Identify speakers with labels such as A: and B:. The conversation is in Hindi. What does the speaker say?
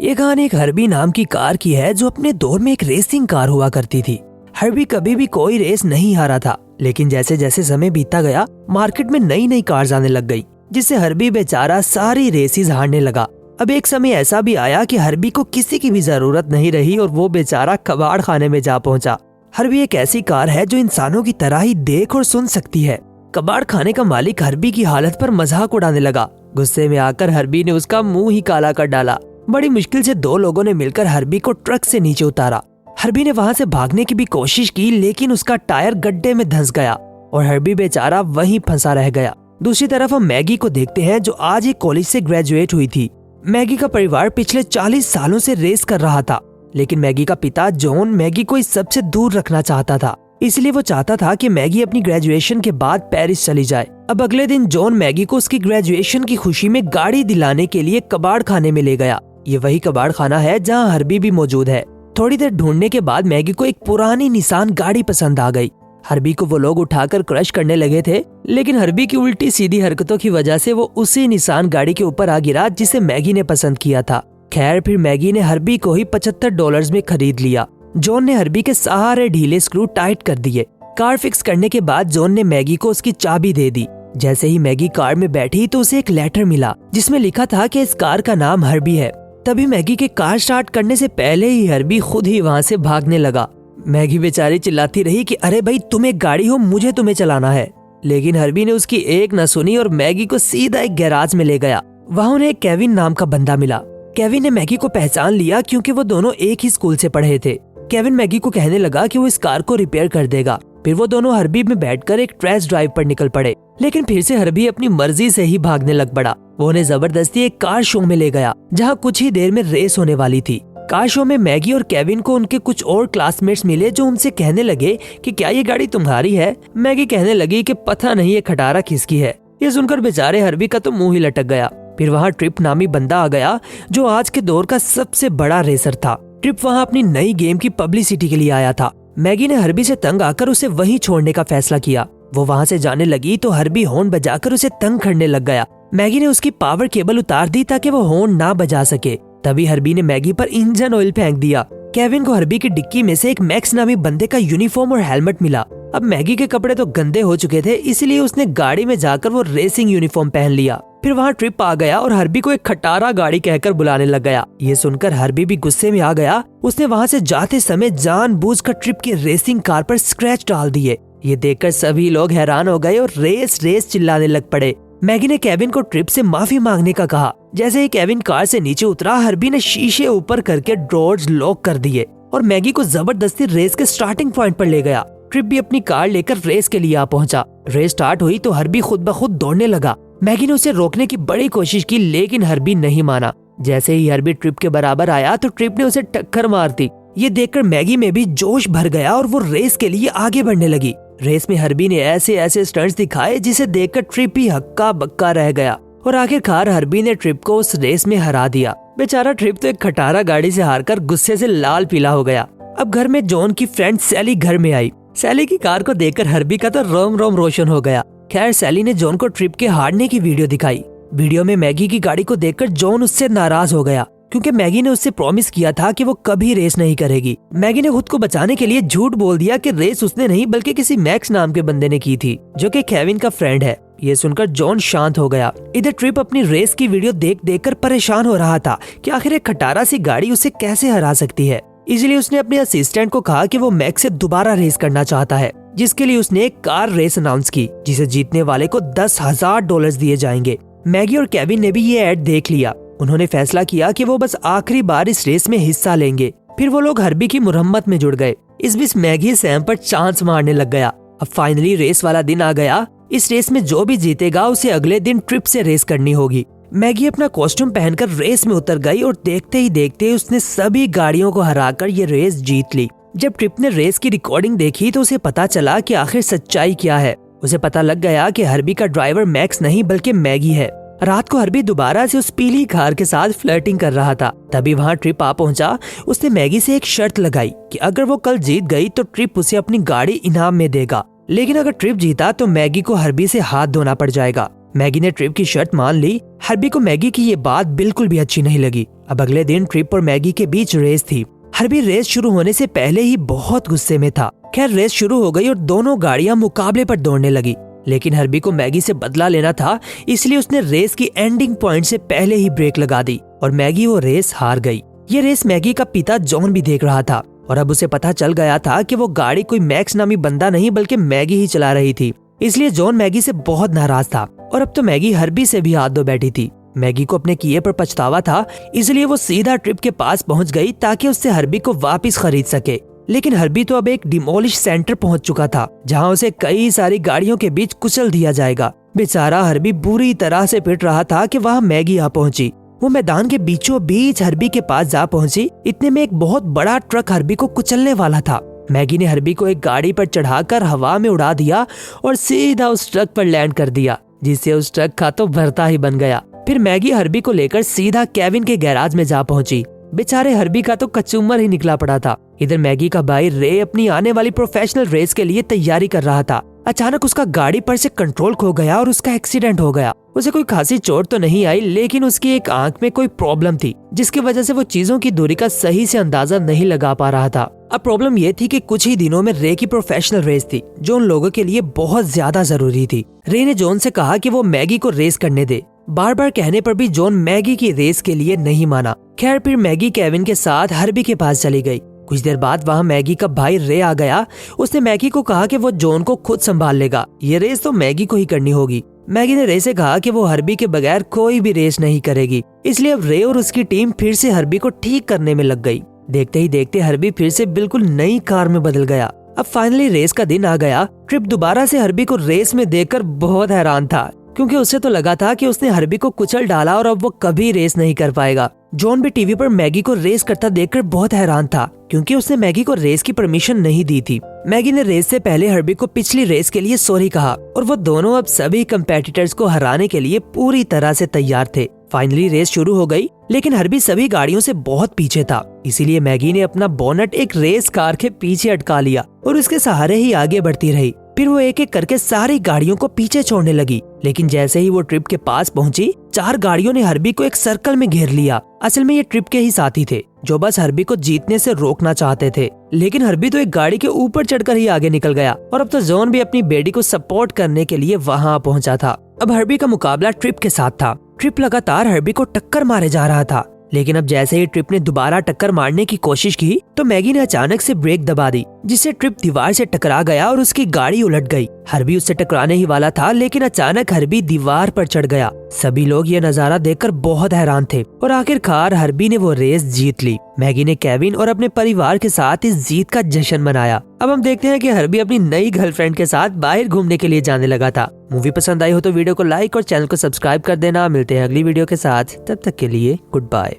A: ये कहानी एक हर्बी नाम की कार की है जो अपने दौर में एक रेसिंग कार हुआ करती थी। हर्बी कभी भी कोई रेस नहीं हारा था, लेकिन जैसे जैसे समय बीतता गया मार्केट में नई नई कार्स आने लग गई, जिससे हर्बी बेचारा सारी रेसेस हारने लगा। अब एक समय ऐसा भी आया कि हर्बी को किसी की भी जरूरत नहीं रही और वो बेचारा कबाड़ खाने में जा पहुंचा। हर्बी एक ऐसी कार है जो इंसानों की तरह ही देख और सुन सकती है। कबाड़ खाने का मालिक हर्बी की हालत पर मजाक उड़ाने लगा। गुस्से में आकर हर्बी ने उसका मुंह ही काला कर डाला। बड़ी मुश्किल से दो लोगों ने मिलकर हर्बी को ट्रक से नीचे उतारा। हर्बी ने वहां से भागने की भी कोशिश की, लेकिन उसका टायर गड्ढे में धंस गया और हर्बी बेचारा वहीं फंसा रह गया। दूसरी तरफ हम मैगी को देखते हैं जो आज एक कॉलेज से ग्रेजुएट हुई थी। मैगी का परिवार पिछले 40 सालों से रेस कर रहा था, लेकिन मैगी का पिता जॉन मैगी को इस सबसे दूर रखना चाहता था। इसलिए वो चाहता था कि मैगी अपनी ग्रेजुएशन के बाद पेरिस चली जाए। अब अगले दिन जॉन मैगी को उसकी ग्रेजुएशन की खुशी में गाड़ी दिलाने के लिए कबाड़ खाने में ले गया। ये वही कबाड़ खाना है जहाँ हर्बी भी मौजूद है। थोड़ी देर ढूंढने के बाद मैगी को एक पुरानी निसान गाड़ी पसंद आ गई। हर्बी को वो लोग उठाकर क्रश करने लगे थे, लेकिन हर्बी की उल्टी सीधी हरकतों की वजह से वो उसी निसान गाड़ी के ऊपर आ गिरा जिसे मैगी ने पसंद किया था। खैर फिर मैगी ने हर्बी को ही $75 में खरीद लिया। जॉन ने हर्बी के सारे ढीले स्क्रू टाइट कर दिए। कार फिक्स करने के बाद जॉन ने मैगी को उसकी चाबी दे दी। जैसे ही मैगी कार में बैठी तो उसे एक लेटर मिला जिसमें लिखा था कि इस कार का नाम हर्बी है। तभी मैगी के कार स्टार्ट करने से पहले ही हर्बी खुद ही वहाँ से भागने लगा। मैगी बेचारी चिल्लाती रही कि अरे भाई तुम एक गाड़ी हो, मुझे तुम्हें चलाना है। लेकिन हर्बी ने उसकी एक न सुनी और मैगी को सीधा एक गैराज में ले गया। वहाँ उन्हें केविन नाम का बंदा मिला। केविन ने मैगी को पहचान लिया क्योंकि वो दोनों एक ही स्कूल से पढ़े थे। केविन मैगी को कहने लगा कि वो इस कार को रिपेयर कर देगा। फिर वो दोनों हर्बी में बैठकर एक टेस्ट ड्राइव पर निकल पड़े, लेकिन फिर से हर्बी अपनी मर्जी से ही भागने लग पड़ा। वो उन्हें जबरदस्ती एक कार शो में ले गया जहाँ कुछ ही देर में रेस होने वाली थी। कार शो में मैगी और केविन को उनके कुछ और क्लासमेट्स मिले जो उनसे कहने लगे कि क्या ये गाड़ी तुम्हारी है। मैगी कहने लगी कि पता नहीं ये खटारा किसकी है। ये सुनकर बेचारे हर्बी का तो मुंह ही लटक गया। फिर वहाँ ट्रिप नामी बंदा आ गया जो आज के दौर का सबसे बड़ा रेसर था। ट्रिप वहाँ अपनी नई गेम की पब्लिसिटी के लिए आया था। मैगी ने हर्बी से तंग आकर उसे वहीं छोड़ने का फैसला किया। वो वहाँ से जाने लगी तो हर्बी हॉर्न बजाकर उसे तंग करने लग गया। मैगी ने उसकी पावर केबल उतार दी ताकि वो हॉर्न ना बजा सके। तभी हर्बी ने मैगी पर इंजन ऑयल फेंक दिया। केविन को हर्बी की डिक्की में से एक मैक्स नामी बंदे का यूनिफॉर्म और हेलमेट मिला। अब मैगी के कपड़े तो गंदे हो चुके थे, इसलिए उसने गाड़ी में जाकर वो रेसिंग यूनिफॉर्म पहन लिया। फिर वहाँ ट्रिप आ गया और हर्बी को एक खटारा गाड़ी कहकर बुलाने लग गया। ये सुनकर हर्बी भी गुस्से में आ गया। उसने वहाँ से जाते समय जानबूझकर ट्रिप की रेसिंग कार पर स्क्रैच डाल दिए। ये देखकर सभी लोग हैरान हो गए और रेस रेस चिल्लाने लग पड़े। मैगी ने केविन को ट्रिप से माफी मांगने का कहा। जैसे ही केविन कार से नीचे उतरा, हर्बी ने शीशे ऊपर करके डोर्स लॉक कर दिए और मैगी को जबरदस्ती रेस के स्टार्टिंग पॉइंट पर ले गया। ट्रिप भी अपनी कार लेकर रेस के लिए आ पहुंचा। रेस स्टार्ट हुई तो हर्बी खुद ब खुद दौड़ने लगा। मैगी ने उसे रोकने की बड़ी कोशिश की, लेकिन हर्बी नहीं माना। जैसे ही हर्बी ट्रिप के बराबर आया तो ट्रिप ने उसे टक्कर मार दी। ये देखकर मैगी में भी जोश भर गया और वो रेस के लिए आगे बढ़ने लगी। रेस में हर्बी ने ऐसे ऐसे स्टंट्स दिखाए जिसे देखकर ट्रिप ही हक्का बक्का रह गया और आखिरकार हर्बी ने ट्रिप को उस रेस में हरा दिया। बेचारा ट्रिप तो एक खटारा गाड़ी से हारकर गुस्से से लाल पीला हो गया। अब घर में जॉन की फ्रेंड सैली घर में आई। सैली की कार को देखकर हर्बी का तो रोम रोम रोशन हो गया। खैर सैली ने जॉन को ट्रिप के हारने की वीडियो दिखाई। वीडियो में मैगी की गाड़ी को देखकर जॉन उससे नाराज हो गया क्योंकि मैगी ने उससे प्रॉमिस किया था कि वो कभी रेस नहीं करेगी। मैगी ने खुद को बचाने के लिए झूठ बोल दिया कि रेस उसने नहीं बल्कि किसी मैक्स नाम के बंदे ने की थी जो कि केविन का फ्रेंड है। ये सुनकर जॉन शांत हो गया। इधर ट्रिप अपनी रेस की वीडियो देख देख कर परेशान हो रहा था कि आखिर एक खटारा सी गाड़ी उसे कैसे हरा सकती है। इसलिए उसने अपने असिस्टेंट को कहा कि वो मैक्स से दोबारा रेस करना चाहता है, जिसके लिए उसने एक कार रेस अनाउंस की जिसे जीतने वाले को $10,000 दिए जाएंगे। मैगी और केविन ने भी ये ऐड देख लिया। उन्होंने फैसला किया कि वो बस आखिरी बार इस रेस में हिस्सा लेंगे। फिर वो लोग हर्बी की मुरम्मत में जुड़ गए। इस बीच मैगी सैम पर चांस मारने लग गया। अब फाइनली रेस वाला दिन आ गया। इस रेस में जो भी जीतेगा उसे अगले दिन ट्रिप से रेस करनी होगी। मैगी अपना कॉस्ट्यूम पहनकर रेस में उतर गई और देखते ही देखते उसने सभी गाड़ियों को हराकर ये रेस जीत ली। जब ट्रिप ने रेस की रिकॉर्डिंग देखी तो उसे पता चला कि आखिर सच्चाई क्या है। उसे पता लग गया कि हर्बी का ड्राइवर मैक्स नहीं बल्कि मैगी है। रात को हर्बी दोबारा से उस पीली कार के साथ फ्लर्टिंग कर रहा था। तभी वहाँ ट्रिप आ पहुंचा। उसने मैगी से एक शर्त लगाई कि अगर वो कल जीत गई तो ट्रिप उसे अपनी गाड़ी इनाम में देगा, लेकिन अगर ट्रिप जीता तो मैगी को हर्बी से हाथ धोना पड़ जाएगा। मैगी ने ट्रिप की शर्त मान ली। हर्बी को मैगी की ये बात बिल्कुल भी अच्छी नहीं लगी। अब अगले दिन ट्रिप और मैगी के बीच रेस थी। हर्बी रेस शुरू होने से पहले ही बहुत गुस्से में था। खैर रेस शुरू हो गई और दोनों गाड़ियां मुकाबले पर दौड़ने लगी, लेकिन हर्बी को मैगी से बदला लेना था, इसलिए उसने रेस की एंडिंग पॉइंट से पहले ही ब्रेक लगा दी और मैगी वो रेस हार गई। ये रेस मैगी का पिता जॉन भी देख रहा था और अब उसे पता चल गया था कि वो गाड़ी कोई मैक्स नामी बंदा नहीं बल्कि मैगी ही चला रही थी। इसलिए जॉन मैगी से बहुत नाराज था और अब तो मैगी हर्बी से भी हाथ धो बैठी थी। मैगी को अपने किए पर पछतावा था, इसलिए वो सीधा ट्रिप के पास पहुंच गई ताकि उससे हर्बी को वापस खरीद सके। लेकिन हर्बी तो अब एक डिमोलिश सेंटर पहुंच चुका था, जहां उसे कई सारी गाड़ियों के बीच कुचल दिया जाएगा। बेचारा हर्बी बुरी तरह से पिट रहा था कि वहां मैगी आ पहुंची। वो मैदान के बीचों बीच हर्बी के पास जा पहुंची। इतने में एक बहुत बड़ा ट्रक हर्बी को कुचलने वाला था। मैगी ने हर्बी को एक गाड़ी पर चढ़ाकर हवा में उड़ा दिया और सीधा उस ट्रक पर लैंड कर दिया, जिससे उस ट्रक का तो भरता ही बन गया। फिर मैगी हर्बी को लेकर सीधा केविन के गैराज में जा पहुंची। बेचारे हर्बी का तो कचूमर ही निकला पड़ा था। इधर मैगी का भाई रे अपनी आने वाली प्रोफेशनल रेस के लिए तैयारी कर रहा था। अचानक उसका गाड़ी पर से कंट्रोल खो गया और उसका एक्सीडेंट हो गया। उसे कोई खासी चोट तो नहीं आई, लेकिन उसकी एक आंख में कोई प्रॉब्लम थी, जिसकी वजह से वो चीजों की दूरी का सही से अंदाजा नहीं लगा पा रहा था। अब प्रॉब्लम ये थी कि कुछ ही दिनों में रे की प्रोफेशनल रेस थी, जो उन लोगों के लिए बहुत ज्यादा जरूरी थी। रे ने जॉन से कहा कि वो मैगी को रेस करने दे। बार बार कहने पर भी जॉन मैगी की रेस के लिए नहीं माना। खैर फिर मैगी केविन के साथ हर्बी के पास चली गई। कुछ देर बाद वहाँ मैगी का भाई रे आ गया। उसने मैगी को कहा कि वो जॉन को खुद संभाल लेगा, ये रेस तो मैगी को ही करनी होगी। मैगी ने रे से कहा कि वो हर्बी के बगैर कोई भी रेस नहीं करेगी, इसलिए अब रे और उसकी टीम फिर से हर्बी को ठीक करने में लग गई। देखते ही देखते हर्बी फिर से बिल्कुल नई कार में बदल गया। अब फाइनली रेस का दिन आ गया। ट्रिप दोबारा से हर्बी को रेस में देखकर बहुत हैरान था, क्योंकि उसे तो लगा था कि उसने हर्बी को कुचल डाला और अब वो कभी रेस नहीं कर पाएगा। जॉन भी टीवी पर मैगी को रेस करता देखकर बहुत हैरान था, क्योंकि उसने मैगी को रेस की परमिशन नहीं दी थी। मैगी ने रेस से पहले हर्बी को पिछली रेस के लिए सॉरी कहा और वो दोनों अब सभी कंपेटिटर्स को हराने के लिए पूरी तरह से तैयार थे। फाइनली रेस शुरू हो गई, लेकिन हर्बी सभी गाड़ियों से बहुत पीछे था। इसीलिए मैगी ने अपना बोनट एक रेस कार के पीछे अटका लिया और उसके सहारे ही आगे बढ़ती रही। फिर वो एक एक करके सारी गाड़ियों को पीछे छोड़ने लगी, लेकिन जैसे ही वो ट्रिप के पास पहुंची, 4 गाड़ियों ने हर्बी को एक सर्कल में घेर लिया। असल में ये ट्रिप के ही साथी थे, जो बस हर्बी को जीतने से रोकना चाहते थे। लेकिन हर्बी तो एक गाड़ी के ऊपर चढ़कर ही आगे निकल गया और अब तो जॉन भी अपनी बेटी को सपोर्ट करने के लिए वहां पहुंचा था। अब हर्बी का मुकाबला ट्रिप के साथ था। ट्रिप लगातार हर्बी को टक्कर मारे जा रहा था, लेकिन अब जैसे ही ट्रिप ने दोबारा टक्कर मारने की कोशिश की तो मैगी ने अचानक से ब्रेक दबा दी, जिससे ट्रिप दीवार से टकरा गया और उसकी गाड़ी उलट गई। हर्बी उससे टकराने ही वाला था, लेकिन अचानक हर्बी दीवार पर चढ़ गया। सभी लोग ये नजारा देखकर बहुत हैरान थे और आखिरकार हर्बी ने वो रेस जीत ली। मैगी ने केविन और अपने परिवार के साथ इस जीत का जश्न मनाया। अब हम देखते हैं कि हर्बी अपनी नई गर्लफ्रेंड के साथ बाहर घूमने के लिए जाने लगा था। मूवी पसंद आई हो तो वीडियो को लाइक और चैनल को सब्सक्राइब कर देना। मिलते हैं अगली वीडियो के साथ, तब तक के लिए गुड बाय।